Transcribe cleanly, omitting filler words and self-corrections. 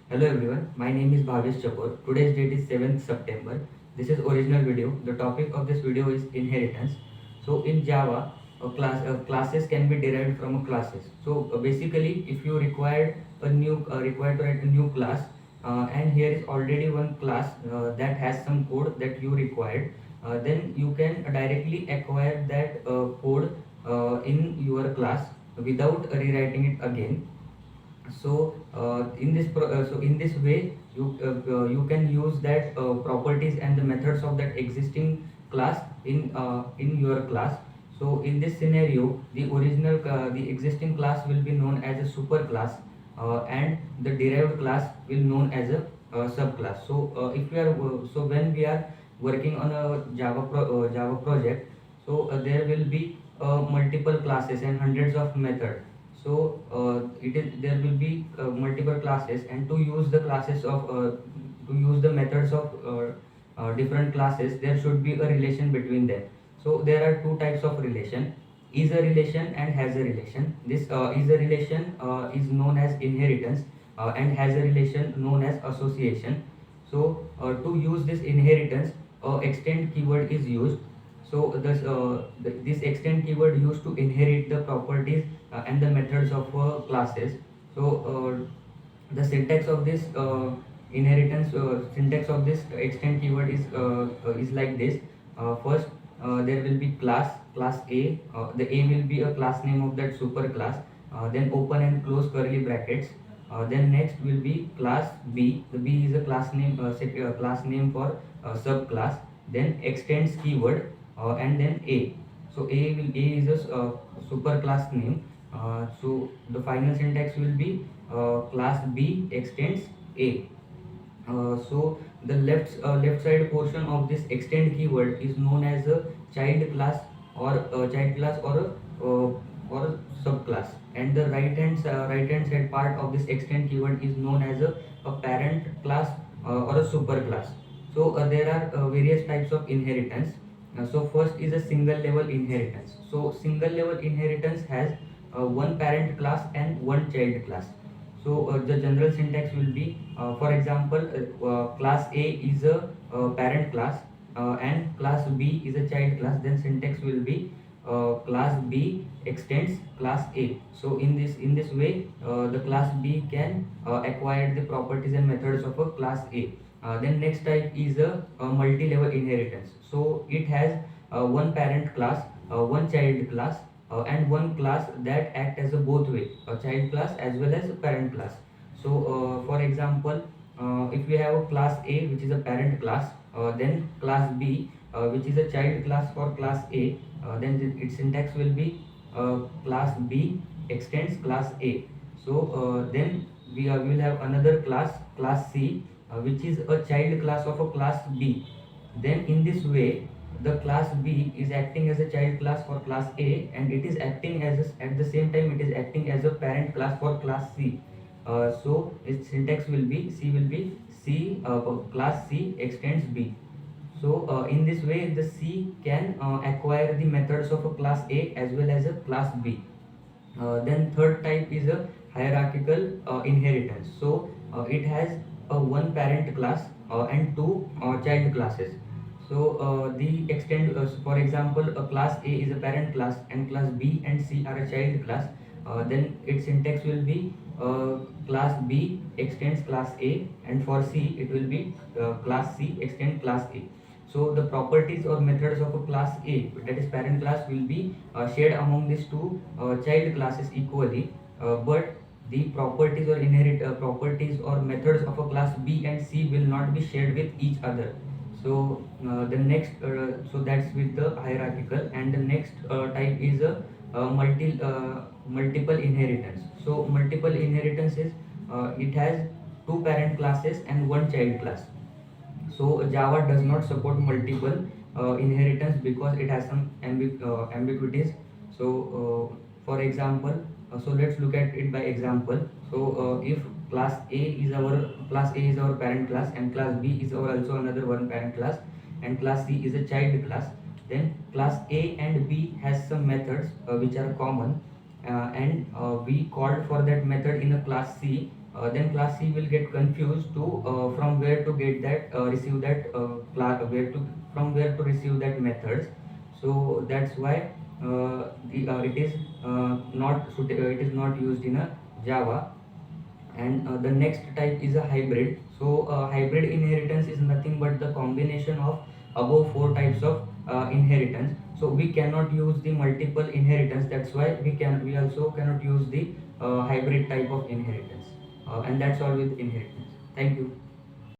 Hello everyone, my name is Bhavesh Chapur. Today's date is 7th September. This is original video. The topic of this video is inheritance. So in Java, classes can be derived from a classes. So basically, if you required to write a new class, and here is already one class that has some code that you required, then you can directly acquire that code in your class without rewriting it again. So in this way you can use that properties and the methods of that existing class in your class. So in this scenario, the existing class will be known as a super class, and the derived class will known as a subclass. So if we are so when we are working on a Java project, so there will be multiple classes and hundreds of methods. So it is there will be multiple classes, and to use the methods of different classes, there should be a relation between them. So there are two types of relation: is a relation and has a relation. This is a relation is known as inheritance, and has a relation known as association. So to use this inheritance, extend keyword is used. So this extend keyword used to inherit the properties and the methods of classes. So the syntax of this syntax of this extend keyword is like this. First, there will be class A. The A will be a class name of that super class. Then open and close curly brackets. Then next will be class B. The B is a class name for subclass. Then extends keyword, and then A. So A is a super class name. So the final syntax will be class B extends A. So the left side portion of this extend keyword is known as a child class, or a subclass, and the right hand side part of this extend keyword is known as a parent class, or a super class. So there are various types of inheritance. So first is a single level inheritance. So single level inheritance has one parent class and one child class. So the general syntax will be, for example, class A is a parent class, and class B is a child class. Then syntax will be class B extends class A. So in this way, the class B can acquire the properties and methods of a class A. Then next type is a multi-level inheritance. So it has one parent class, one child class, and one class that act as a both way, a child class as well as a parent class. So for example, if we have a class A which is a parent class, then class B which is a child class for class A, then its syntax will be class B extends class A. So then we will have another class C, which is a child class of a class B. Then in this way, the class B is acting as a child class for class A, and it is acting at the same time it is acting as a parent class for class C. So its syntax will be C, class C extends B. So in this way, the C can acquire the methods of a class A as well as a class B. Then third type is a hierarchical inheritance. So it has a one parent class and two child classes. So the extent, for example, a class A is a parent class and class B and C are a child class. Then its syntax will be class B extends class A, and for C it will be class C extend class A. So the properties or methods of a class A, that is parent class, will be shared among these two child classes equally, but the properties or inherit properties or methods of a class B and C will not be shared with each other. So so that's with the hierarchical, and the next type is a multiple inheritance. So multiple inheritance is it has two parent classes and one child class. So Java does not support multiple inheritance because it has some ambiguities. So for example, so let's look at it by example. So if class A is our parent class, and class B is our also another one parent class, and class C is a child class, then class A and B has some methods which are common, and we called for that method in a class C then class C will get confused to from where to get that receive that class where to from where to receive that methods. So that's why it is it is not used in a Java. And the next type is a hybrid. So hybrid inheritance is nothing but the combination of above four types of inheritance. So we cannot use the multiple inheritance, that's why we also cannot use the hybrid type of inheritance. And that's all with inheritance. Thank you.